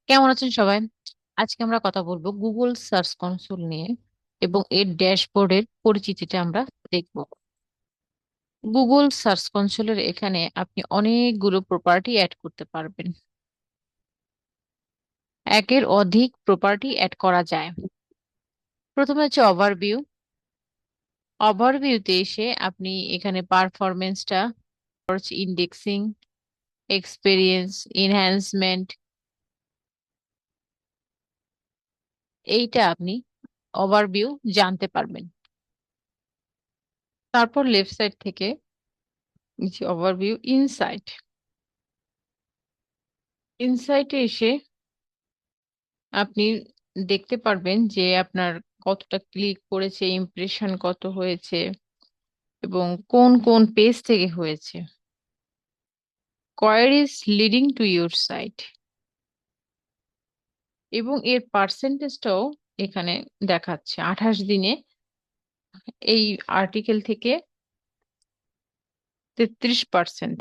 কেমন আছেন সবাই? আজকে আমরা কথা বলবো গুগল সার্চ কনসোল নিয়ে এবং এর ড্যাশবোর্ডের পরিচিতিটা আমরা দেখব। গুগল সার্চ কনসোলের এখানে আপনি অনেকগুলো প্রপার্টি অ্যাড করতে পারবেন। একের অধিক প্রপার্টি অ্যাড করা যায়। প্রথমে হচ্ছে ওভারভিউ। ওভারভিউতে এসে আপনি এখানে পারফরমেন্সটা, সার্চ ইন্ডেক্সিং, এক্সপেরিয়েন্স, এনহ্যান্সমেন্ট, এইটা আপনি ওভারভিউ জানতে পারবেন। তারপর লেফট সাইড থেকে ওভারভিউ ইনসাইট। ইনসাইটে এসে আপনি দেখতে পারবেন যে আপনার কতটা ক্লিক করেছে, ইমপ্রেশন কত হয়েছে এবং কোন কোন পেজ থেকে হয়েছে। Queries leading to your site এবং এর পার্সেন্টেজটাও এখানে দেখাচ্ছে। 28 দিনে এই আর্টিকেল থেকে 33%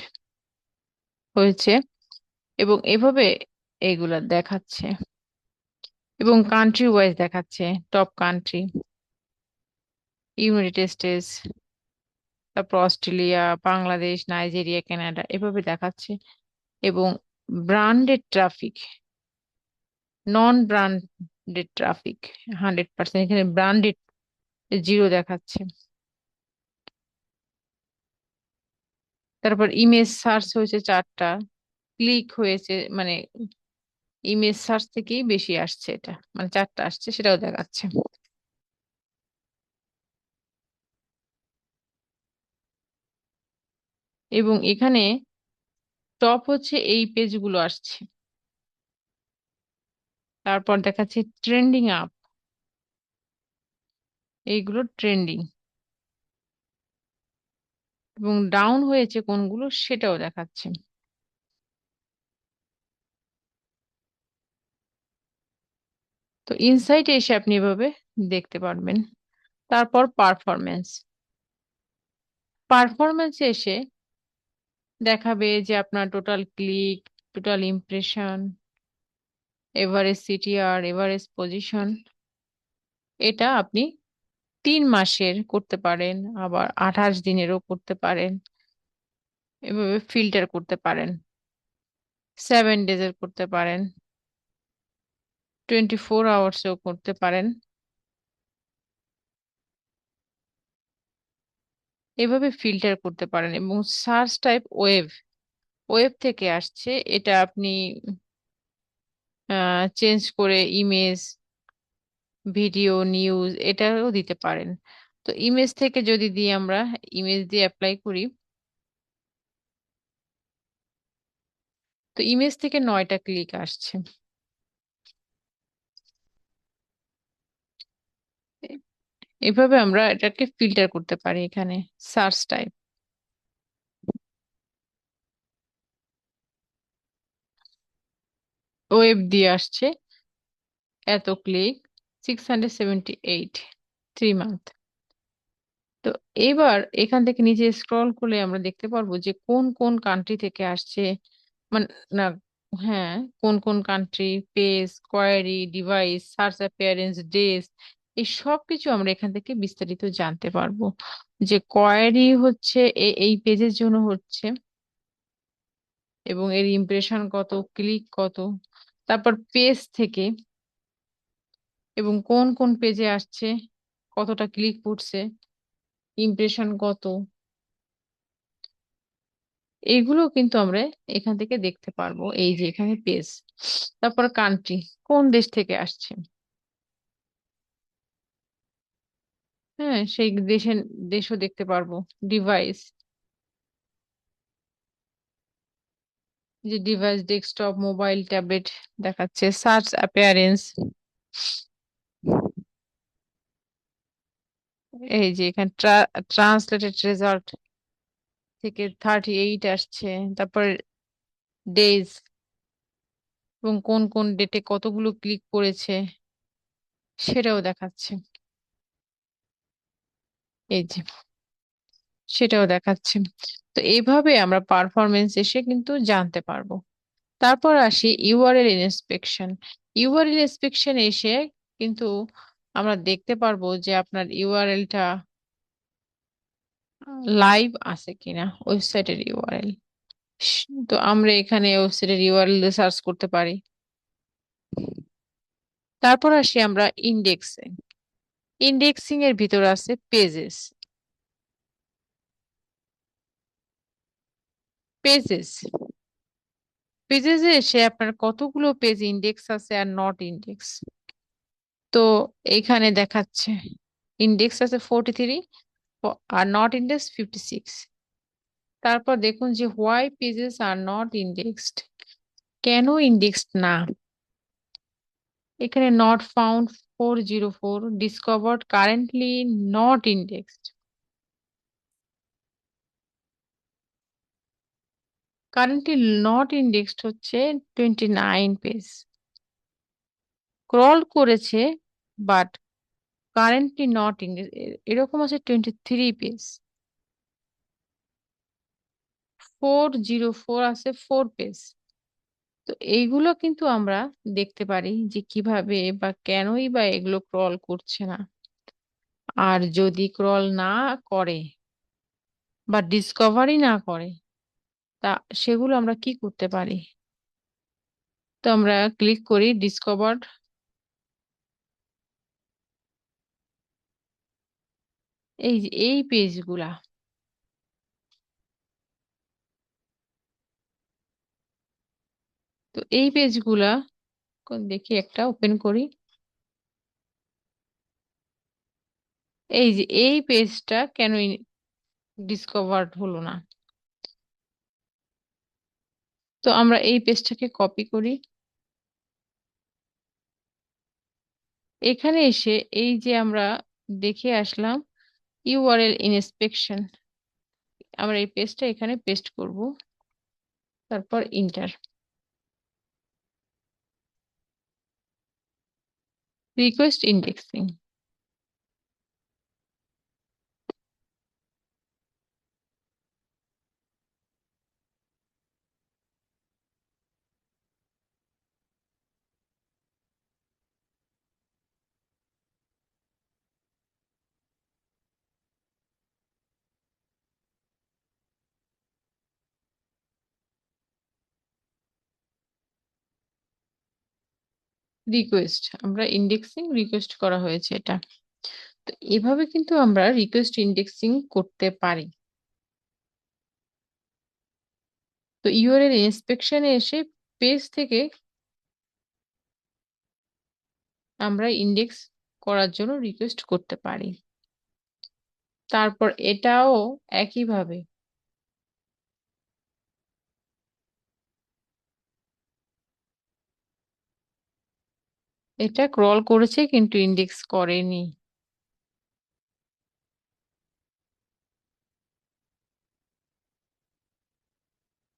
হয়েছে এবং এভাবে এইগুলা দেখাচ্ছে এবং কান্ট্রি ওয়াইজ দেখাচ্ছে। টপ কান্ট্রি, ইউনাইটেড স্টেটস, তারপর অস্ট্রেলিয়া, বাংলাদেশ, নাইজেরিয়া, কানাডা এভাবে দেখাচ্ছে। এবং branded traffic, non branded traffic 100%, এখানে ব্র্যান্ডেড জিরো দেখাচ্ছে। তারপর ইমেজ সার্চ হয়েছে 4টা, ক্লিক হয়েছে মানে ইমেজ সার্চ থেকেই বেশি আসছে, এটা মানে 4টা আসছে সেটাও দেখাচ্ছে। এবং এখানে টপ হচ্ছে এই পেজগুলো আসছে। তারপর দেখাচ্ছে ট্রেন্ডিং আপ, এইগুলো ট্রেন্ডিং এবং ডাউন হয়েছে কোনগুলো সেটাও দেখাচ্ছে। তো ইনসাইটে এসে আপনি এভাবে দেখতে পারবেন। তারপর পারফরমেন্স। পারফরমেন্স এসে দেখাবে যে আপনার total click, total impression, average CTR, average position. এটা আপনি 3 মাসের করতে পারেন, আবার 28 দিনেরও করতে পারেন। এভাবে ফিল্টার করতে পারেন। 7 ডেজের করতে পারেন, 24 আওয়ার্সেও করতে পারেন। এভাবে ফিল্টার করতে পারেন। এবং সার্চ টাইপ ওয়েব, ওয়েব থেকে আসছে, এটা আপনি চেঞ্জ করে ইমেজ, ভিডিও, নিউজ এটাও দিতে পারেন। তো ইমেজ থেকে যদি দিই, আমরা ইমেজ দিয়ে অ্যাপ্লাই করি, তো ইমেজ থেকে 9টা ক্লিক আসছে। এ- এভাবে আমরা এটাকে ফিল্টার করতে পারি এখানে। সার্চ টাইপ ওয়েব দিয়ে আসছে, এত ক্লিক, 678, 3 মান্থ। তো এবার এখান থেকে নিচে স্ক্রল করলে আমরা দেখতে পারবো যে কোন কোন কান্ট্রি থেকে আসছে, মানে না, হ্যাঁ, কোন কোন country, page, query, device, search appearance, days, এই সব কিছু আমরা এখান থেকে বিস্তারিত জানতে পারবো। যে কোয়ারি হচ্ছে এই পেজের জন্য হচ্ছে এবং এর ইমপ্রেশন কত, ক্লিক কত, তারপর পেজ থেকে এবং কোন কোন পেজে আসছে, কতটা ক্লিক করছে, ইমপ্রেশন কত, এগুলো কিন্তু আমরা এখান থেকে দেখতে পারবো। এই যে এখানে পেজ, তারপর কান্ট্রি, কোন দেশ থেকে আসছে, হ্যাঁ সেই দেশের দেশও দেখতে পারবো। ডিভাইস, যে ডিভাইস ডেস্কটপ, মোবাইল, ট্যাবলেট দেখাচ্ছে। সার্চ অ্যাপিয়ারেন্স, এই যে এখানে ট্রান্সলেটেড রেজাল্ট থেকে 38 আসছে। তারপর ডেজ এবং কোন কোন ডেটে কতগুলো ক্লিক করেছে সেটাও দেখাচ্ছে। এই যে সেটাও দেখাচ্ছে। তো এইভাবে আমরা পারফরমেন্স এসে কিন্তু জানতে পারবো। তারপর আসি ইউআরএল ইন্সপেকশন। ইউআরএল ইন্সপেকশন এসে কিন্তু আমরা দেখতে পারবো যে আপনার ইউআরএলটা লাইভ আছে কিনা, ওয়েবসাইটের ইউআরএল। তো আমরা এখানে ওয়েবসাইটের ইউআরএল সার্চ করতে পারি। তারপর আসি আমরা ইন্ডেক্সে। ইন্ডেক্সিং এর ভিতর আছে পেজেস। পেজেস পেজেসে এসে আপনার কতগুলো পেজ ইন্ডেক্স আছে আর নট ইন্ডেক্স। তো এইখানে দেখাচ্ছে ইন্ডেক্স আছে 43 আর নট ইন্ডেক্স 56। তারপর দেখুন যে why pages are not indexed, কেন ইন্ডেক্সড না। এখানে not found 404, discovered currently not indexed. Currently not indexed হচ্ছে 29 পেজ। ক্রল করেছে বাট কারেন্টলি নট ইন্ডেক্স এরকম আছে 23 পেজ। 404 আছে 4 পেজ। তো এইগুলো কিন্তু আমরা দেখতে পারি যে কিভাবে বা কেনই বা এগুলো ক্রল করছে না। আর যদি ক্রল না করে বা ডিসকভারি না করে, তা সেগুলো আমরা কি করতে পারি। তো আমরা ক্লিক করি ডিসকভার্ড। এই যে এই পেজগুলা, তো এই পেজগুলা দেখি একটা ওপেন করি। এই যে এই পেজটা কেন ডিসকভার্ড হলো না। তো আমরা এই পেজটাকে কপি করি। এখানে এসে এই যে আমরা দেখে আসলাম ইউআরএল ইনস্পেকশন, আমরা এই পেজটা এখানে পেস্ট করব। তারপর ইন্টার। Request indexing. রিকোয়েস্ট, আমরা ইন্ডেক্সিং রিকোয়েস্ট করা হয়েছে এটা। তো এভাবে কিন্তু আমরা রিকোয়েস্ট ইন্ডেক্সিং করতে পারি। তো ইউআরএল ইন্সপেকশনে এসে পেজ থেকে আমরা ইন্ডেক্স করার জন্য রিকোয়েস্ট করতে পারি। তারপর এটাও একইভাবে এটা ক্রল করেছে কিন্তু ইন্ডেক্স করেনি।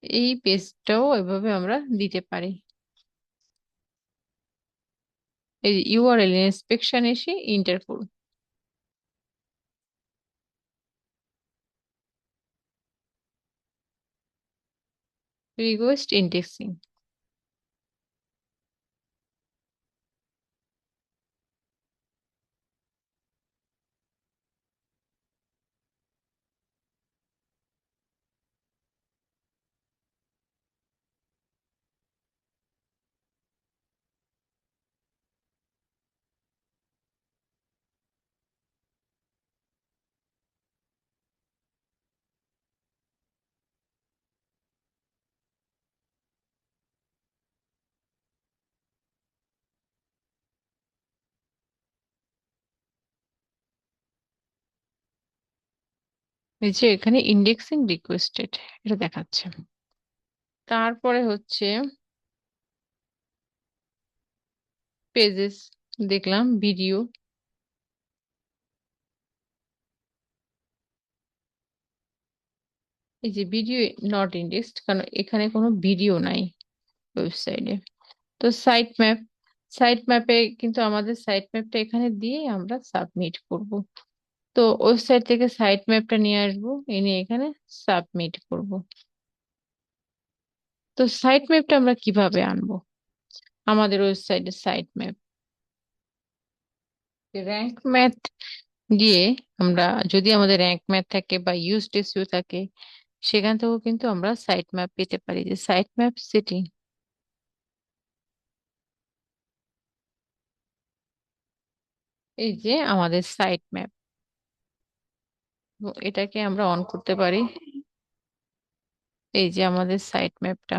এই পেজটাও এভাবে আমরা দিতে পারি। এই ইউআরএল ইন্সপেকশন এসে ইন্টার করুন। Request indexing. এই যে এখানে ইন্ডেক্সিং রিকোয়েস্টেড এটা দেখাচ্ছে। তারপরে হচ্ছে পেজেস, দেখলাম ভিডিও। এই যে ভিডিও নট ইন্ডেক্সড, কারণ এখানে কোনো ভিডিও নাই ওয়েবসাইটে। তো সাইট ম্যাপ, সাইট ম্যাপে কিন্তু আমাদের সাইট ম্যাপটা এখানে দিয়ে আমরা সাবমিট করব। তো ওয়েবসাইট থেকে সাইট ম্যাপটা নিয়ে আসবো, এনে এখানে সাবমিট করব। তো সাইট ম্যাপটা আমরা কিভাবে আনবো? আমাদের ওয়েবসাইটের সাইট ম্যাপ, র্যাঙ্ক ম্যাথ গিয়ে আমরা, যদি আমাদের র্যাঙ্ক ম্যাথ থাকে বা ইউজ টেসিও থাকে, সেখান থেকেও কিন্তু আমরা সাইট ম্যাপ পেতে পারি। যে সাইট ম্যাপ সেটিং, এই যে আমাদের সাইট ম্যাপ, এটাকে আমরা অন করতে পারি। এই যে আমাদের সাইট ম্যাপটা,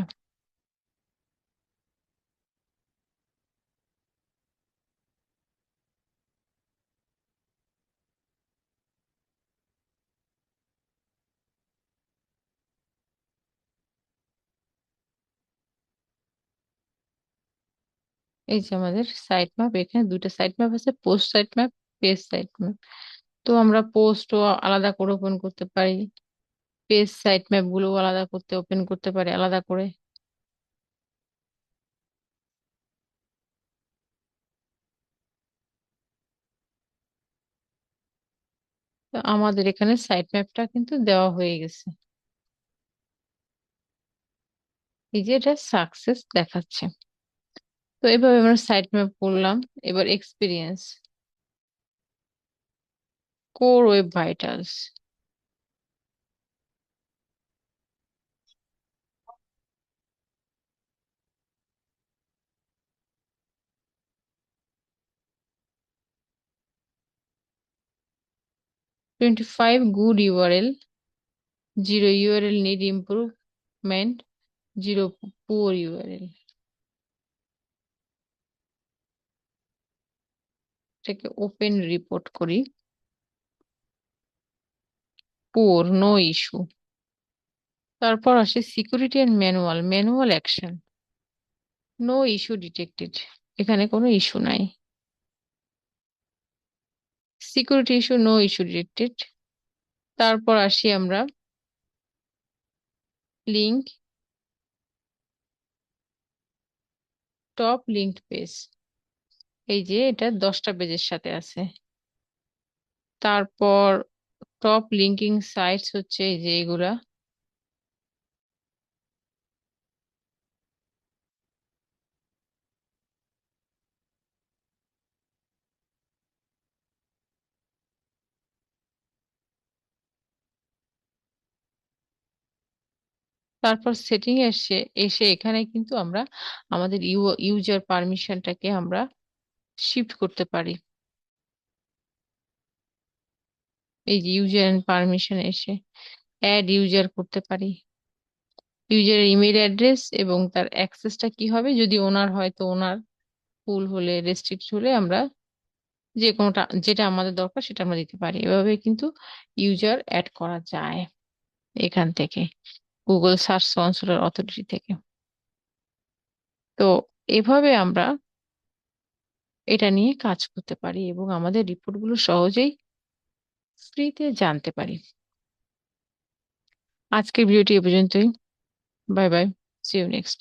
এই যে আমাদের সাইট ম্যাপ। এখানে দুটো সাইট ম্যাপ আছে, post site map, page site map. তো আমরা পোস্টও আলাদা করে ওপেন করতে পারি, পেজ সাইট ম্যাপ গুলো আলাদা করতে ওপেন করতে পারি আলাদা করে। তো আমাদের এখানে সাইট ম্যাপটা কিন্তু দেওয়া হয়ে গেছে। এই যে এটা সাকসেস দেখাচ্ছে। তো এভাবে আমরা সাইট ম্যাপ করলাম। এবার experience, core web vitals, 25 good URL, 0 URL need improvement, 0 poor URL. এটাকে ওপেন রিপোর্ট করি, পুয়ার, নো ইস্যু। তারপর আসে security and manual, manual action, no issue detected, এখানে কোনো ইস্যু নাই। Security issue, no issue detected. তারপর আসি আমরা লিঙ্ক, টপ লিঙ্কড পেজ, এই যে এটা 10টা পেজের সাথে আছে। তারপর টপ লিঙ্কিং সাইটস হচ্ছে এই যে এগুলা। তারপর সেটিং এসে এসে এখানে কিন্তু আমরা আমাদের ইউজার পারমিশনটাকে আমরা শিফট করতে পারি। এই যে ইউজার এন্ড পারমিশন এসে অ্যাড ইউজার করতে পারি। ইউজারের ইমেল অ্যাড্রেস এবং তার অ্যাক্সেসটা কি হবে, যদি ওনার হয় তো ওনার, ফুল হলে রেস্ট্রিক্ট হলে আমরা যে কোনোটা, যেটা আমাদের দরকার সেটা আমরা দিতে পারি। এভাবে কিন্তু ইউজার অ্যাড করা যায় এখান থেকে, গুগল সার্চ কনসোলের অথরিটি থেকে। তো এভাবে আমরা এটা নিয়ে কাজ করতে পারি এবং আমাদের রিপোর্টগুলো সহজেই ফ্রিতে জানতে পারি। আজকের ভিডিওটি এ পর্যন্তই। Bye bye, see you next.